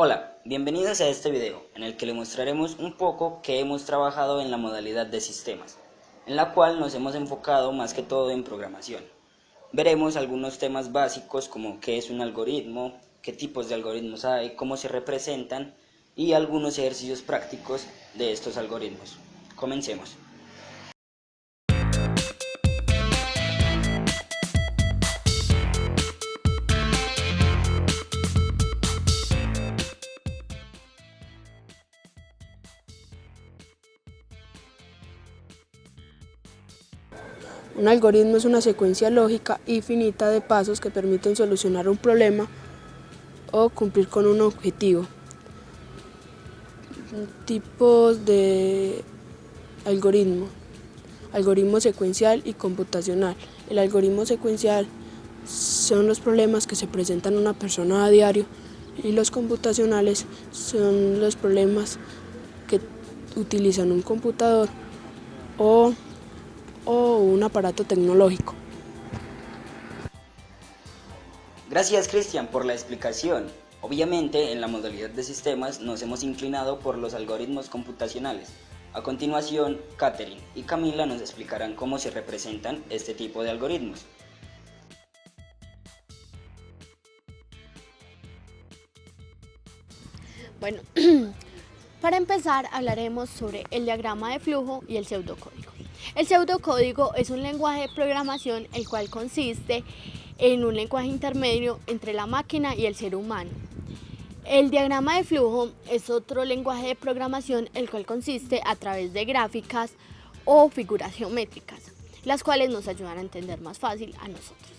Hola, bienvenidos a este video en el que le mostraremos un poco que hemos trabajado en la modalidad de sistemas, en la cual nos hemos enfocado más que todo en programación. Veremos algunos temas básicos como qué es un algoritmo, qué tipos de algoritmos hay, cómo se representan y algunos ejercicios prácticos de estos algoritmos. Comencemos. Un algoritmo es una secuencia lógica y finita de pasos que permiten solucionar un problema o cumplir con un objetivo. Tipos de algoritmo: algoritmo secuencial y computacional. El algoritmo secuencial son los problemas que se presentan a una persona a diario y los computacionales son los problemas que utilizan un computador o un aparato tecnológico. Gracias, Cristian, por la explicación. Obviamente, en la modalidad de sistemas nos hemos inclinado por los algoritmos computacionales. A continuación, Katherine y Camila nos explicarán cómo se representan este tipo de algoritmos. Bueno, para empezar hablaremos sobre el diagrama de flujo y el pseudocódigo. El pseudocódigo es un lenguaje de programación el cual consiste en un lenguaje intermedio entre la máquina y el ser humano. El diagrama de flujo es otro lenguaje de programación el cual consiste a través de gráficas o figuras geométricas, las cuales nos ayudan a entender más fácil a nosotros.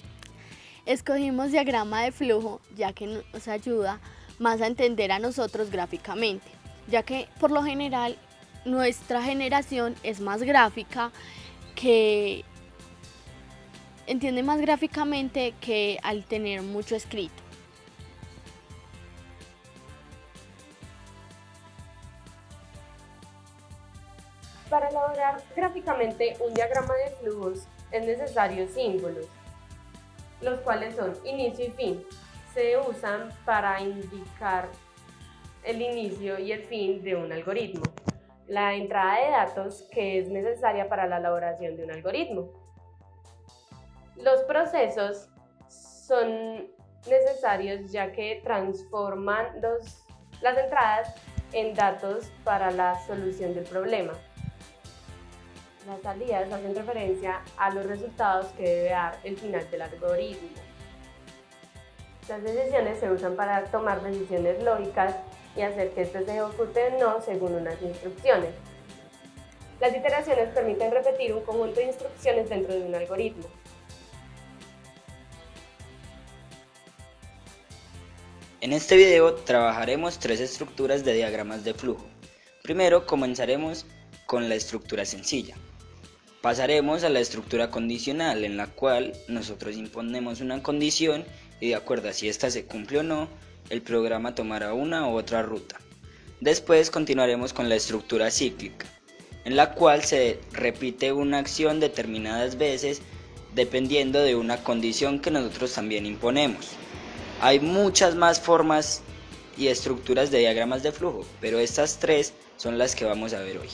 Escogimos diagrama de flujo ya que nos ayuda más a entender a nosotros gráficamente, ya que por lo general nuestra generación es más gráfica, que entiende más gráficamente que al tener mucho escrito. Para elaborar gráficamente un diagrama de flujos es necesario símbolos, los cuales son inicio y fin. Se usan para indicar el inicio y el fin de un algoritmo. La entrada de datos que es necesaria para la elaboración de un algoritmo. Los procesos son necesarios ya que transforman las entradas en datos para la solución del problema. Las salidas hacen referencia a los resultados que debe dar el final del algoritmo. Las decisiones se usan para tomar decisiones lógicas y hacer que éste se ejecute o no según unas instrucciones. Las iteraciones permiten repetir un conjunto de instrucciones dentro de un algoritmo. En este video trabajaremos tres estructuras de diagramas de flujo. Primero comenzaremos con la estructura sencilla. Pasaremos a la estructura condicional, en la cual nosotros imponemos una condición y de acuerdo a si ésta se cumple o no, el programa tomará una u otra ruta. Después continuaremos con la estructura cíclica, en la cual se repite una acción determinadas veces dependiendo de una condición que nosotros también imponemos. Hay muchas más formas y estructuras de diagramas de flujo, pero estas tres son las que vamos a ver hoy.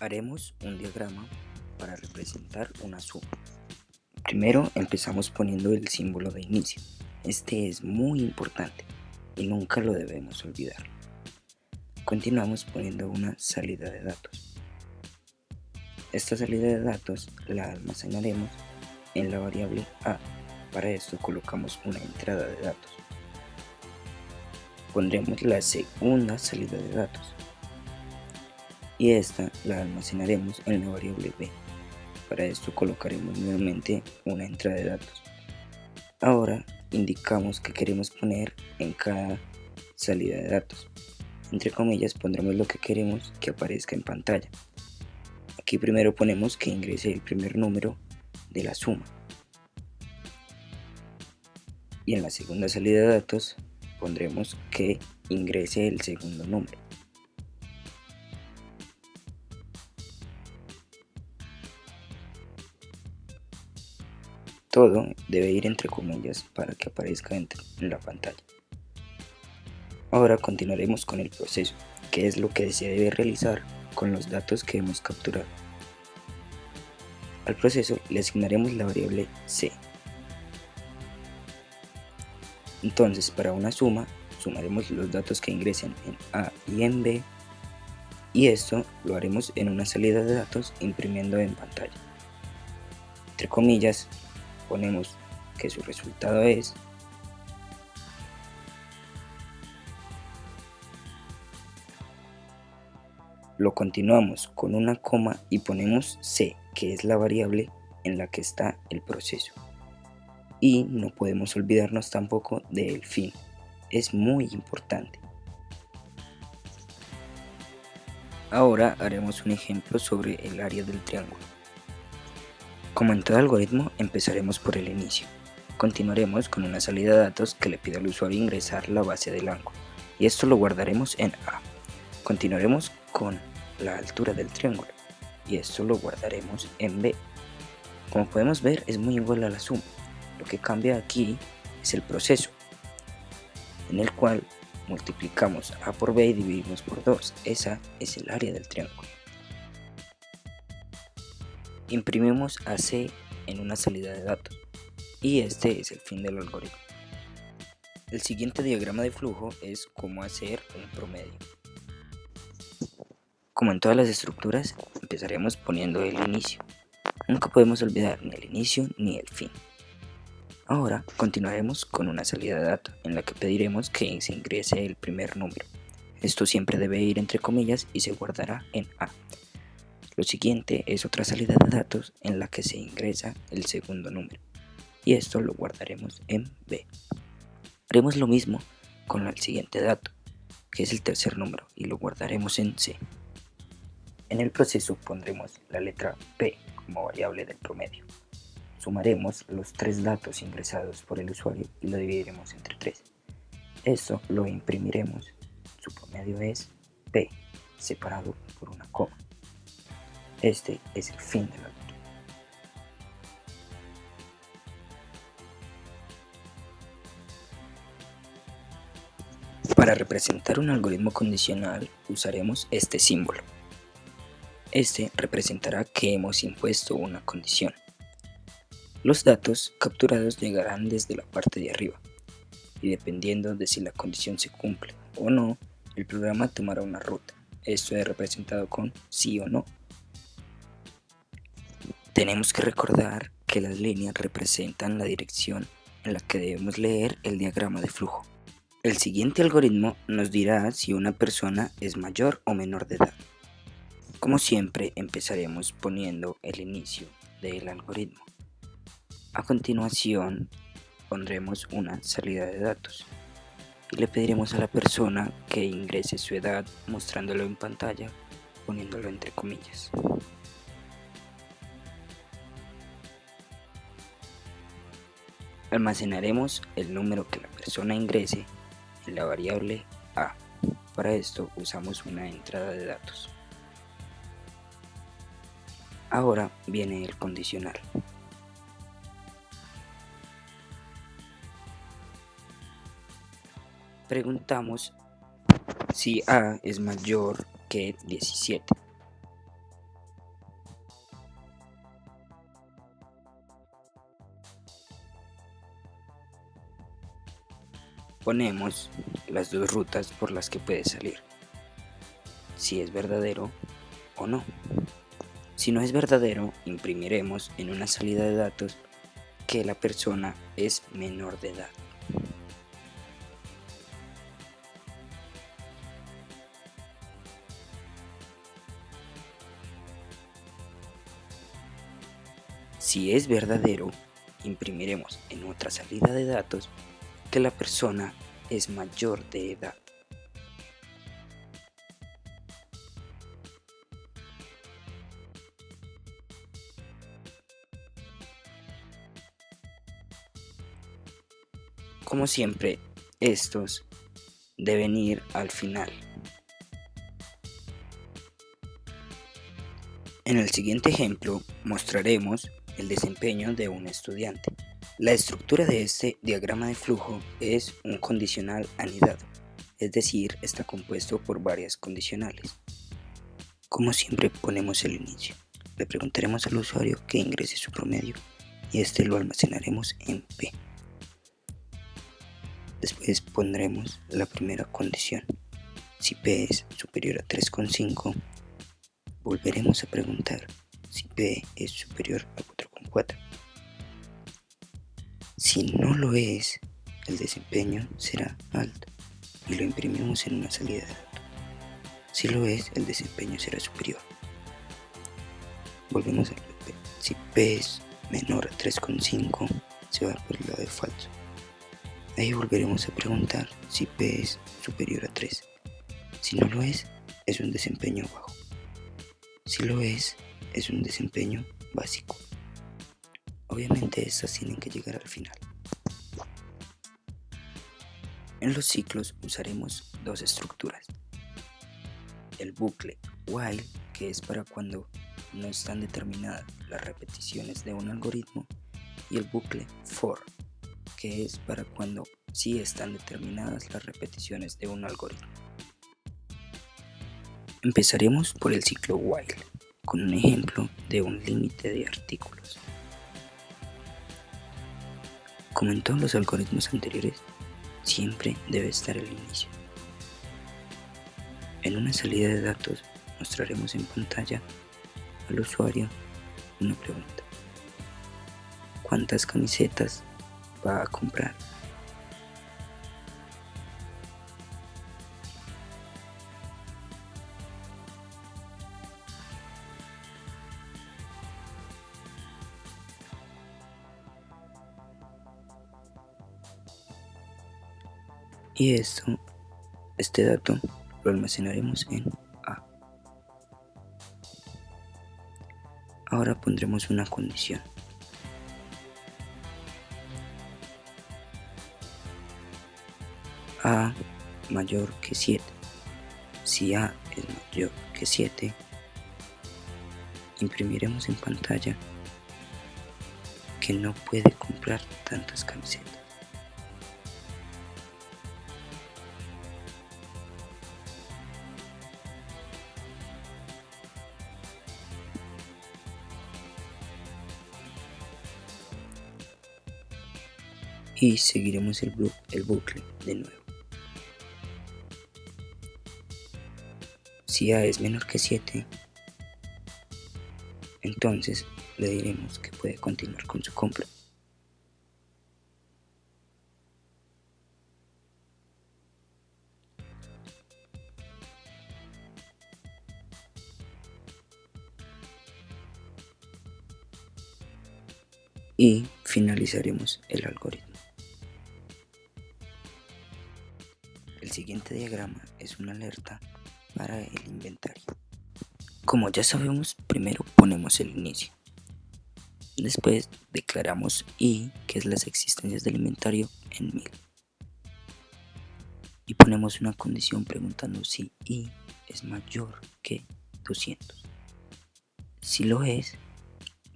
Haremos un diagrama para representar una suma. Primero empezamos poniendo el símbolo de inicio. Este es muy importante y nunca lo debemos olvidar. Continuamos poniendo una salida de datos. Esta salida de datos la almacenaremos en la variable a. Para esto colocamos una entrada de datos. Pondremos la segunda salida de datos y esta la almacenaremos en la variable b. Para esto colocaremos nuevamente una entrada de datos. Ahora indicamos que queremos poner en cada salida de datos. Entre comillas pondremos lo que queremos que aparezca en pantalla. Aquí primero ponemos que ingrese el primer número de la suma. Y en la segunda salida de datos pondremos que ingrese el segundo número. Todo debe ir entre comillas para que aparezca en la pantalla. Ahora continuaremos con el proceso, que es lo que se debe realizar con los datos que hemos capturado. Al proceso le asignaremos la variable c. Entonces, para una suma, sumaremos los datos que ingresen en A y en B, y esto lo haremos en una salida de datos imprimiendo en pantalla. Entre comillas, ponemos que su resultado es lo continuamos con una coma y ponemos c, que es la variable en la que está el proceso. Y no podemos olvidarnos tampoco del fin, es muy importante. Ahora haremos un ejemplo sobre el área del triángulo. Como en todo algoritmo, empezaremos por el inicio. Continuaremos con una salida de datos que le pide al usuario ingresar la base del ángulo, y esto lo guardaremos en A. Continuaremos con la altura del triángulo, y esto lo guardaremos en B. Como podemos ver, es muy igual a la suma. Lo que cambia aquí es el proceso, en el cual multiplicamos A por B y dividimos por 2. Esa es el área del triángulo. Imprimimos AC en una salida de datos, y este es el fin del algoritmo. El siguiente diagrama de flujo es cómo hacer un promedio. Como en todas las estructuras, empezaremos poniendo el inicio. Nunca podemos olvidar ni el inicio ni el fin. Ahora continuaremos con una salida de datos en la que pediremos que se ingrese el primer número. Esto siempre debe ir entre comillas y se guardará en A. Lo siguiente es otra salida de datos en la que se ingresa el segundo número, y esto lo guardaremos en B. Haremos lo mismo con el siguiente dato, que es el tercer número, y lo guardaremos en C. En el proceso pondremos la letra P como variable del promedio. Sumaremos los 3 datos ingresados por el usuario y lo dividiremos entre 3. Esto lo imprimiremos. Su promedio es P, separado por una coma. Este es el fin del algoritmo. Para representar un algoritmo condicional usaremos este símbolo. Este representará que hemos impuesto una condición. Los datos capturados llegarán desde la parte de arriba, y dependiendo de si la condición se cumple o no, el programa tomará una ruta. Esto es representado con sí o no. Tenemos que recordar que las líneas representan la dirección en la que debemos leer el diagrama de flujo. El siguiente algoritmo nos dirá si una persona es mayor o menor de edad. Como siempre, empezaremos poniendo el inicio del algoritmo. A continuación, pondremos una salida de datos y le pediremos a la persona que ingrese su edad mostrándolo en pantalla, poniéndolo entre comillas. Almacenaremos el número que la persona ingrese en la variable A. Para esto usamos una entrada de datos. Ahora viene el condicional. Preguntamos si A es mayor que 17. Ponemos las 2 rutas por las que puede salir, si es verdadero o no. Si no es verdadero, imprimiremos en una salida de datos que la persona es menor de edad. Si es verdadero, imprimiremos en otra salida de datos que la persona es mayor de edad. Como siempre, estos deben ir al final. En el siguiente ejemplo mostraremos el desempeño de un estudiante. La estructura de este diagrama de flujo es un condicional anidado, es decir, está compuesto por varias condicionales. Como siempre, ponemos el inicio. Le preguntaremos al usuario que ingrese su promedio y este lo almacenaremos en P. Después pondremos la primera condición. Si P es superior a 3,5, volveremos a preguntar si P es superior a 4,4. Si no lo es, el desempeño será alto y lo imprimimos en una salida de datos. Si lo es, el desempeño será superior. Volvemos a P. Si P es menor a 3,5, se va por el lado de falso. Ahí volveremos a preguntar si P es superior a 3. Si no lo es un desempeño bajo. Si lo es un desempeño básico. Obviamente estas tienen que llegar al final. En los ciclos usaremos dos estructuras. El bucle while, que es para cuando no están determinadas las repeticiones de un algoritmo, y el bucle for, que es para cuando sí están determinadas las repeticiones de un algoritmo. Empezaremos por el ciclo while, con un ejemplo de un límite de artículos. Como en todos los algoritmos anteriores, siempre debe estar el inicio. En una salida de datos mostraremos en pantalla al usuario una pregunta. ¿Cuántas camisetas va a comprar? Y este dato lo almacenaremos en A. Ahora pondremos una condición. A mayor que 7. Si A es mayor que 7, imprimiremos en pantalla que no puede comprar tantas camisetas. Y seguiremos el bucle de nuevo. Si A es menor que 7, entonces le diremos que puede continuar con su compra. Y finalizaremos el algoritmo. El siguiente diagrama es una alerta para el inventario. Como ya sabemos, primero ponemos el inicio. Después declaramos I, que es las existencias del inventario, en 1000. Y ponemos una condición preguntando si I es mayor que 200. Si lo es,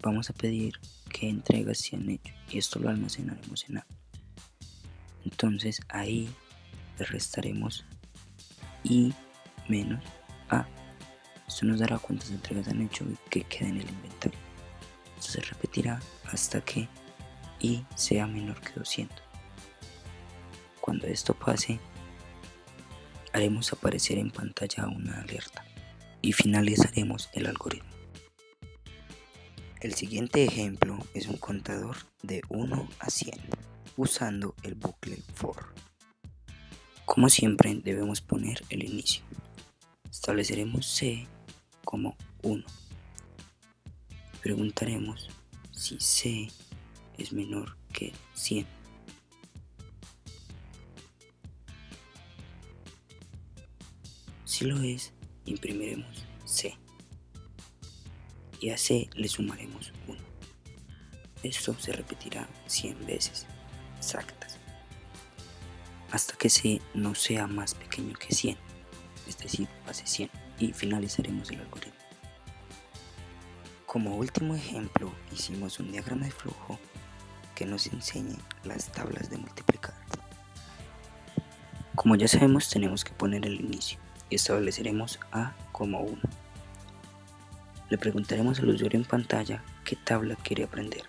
vamos a pedir que entregas se han hecho y esto lo almacenaremos en A. Entonces ahí le restaremos I menos A. Esto nos dará cuántas entregas han hecho y que queda en el inventario. Esto se repetirá hasta que I sea menor que 200. Cuando esto pase, haremos aparecer en pantalla una alerta y finalizaremos el algoritmo. El siguiente ejemplo es un contador de 1 a 100 usando el bucle for. Como siempre debemos poner el inicio. Estableceremos C como 1. Preguntaremos si C es menor que 100. Si lo es, imprimiremos C. Y a C le sumaremos 1. Esto se repetirá 100 veces exactas, hasta que C no sea más pequeño que 100, es decir, pase 100, y finalizaremos el algoritmo. Como último ejemplo, hicimos un diagrama de flujo que que nos enseñe las tablas de multiplicar. Como ya sabemos, tenemos que poner el inicio y estableceremos A como 1. Le preguntaremos al usuario en pantalla qué tabla quiere aprender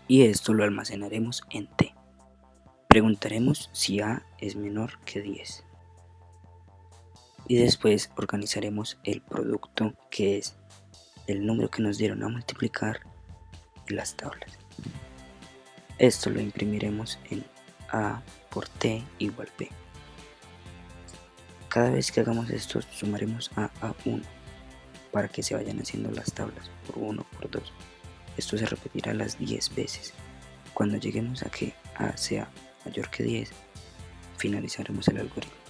y esto lo almacenaremos en T. Preguntaremos si A es menor que 10 y después organizaremos el producto, que es el número que nos dieron a multiplicar, y las tablas. Esto lo imprimiremos en A por T igual B. Cada vez que hagamos esto sumaremos a A1 para que se vayan haciendo las tablas por 1 por 2. Esto se repetirá las 10 veces. Cuando lleguemos a que A sea mayor que 10, finalizaremos el algoritmo.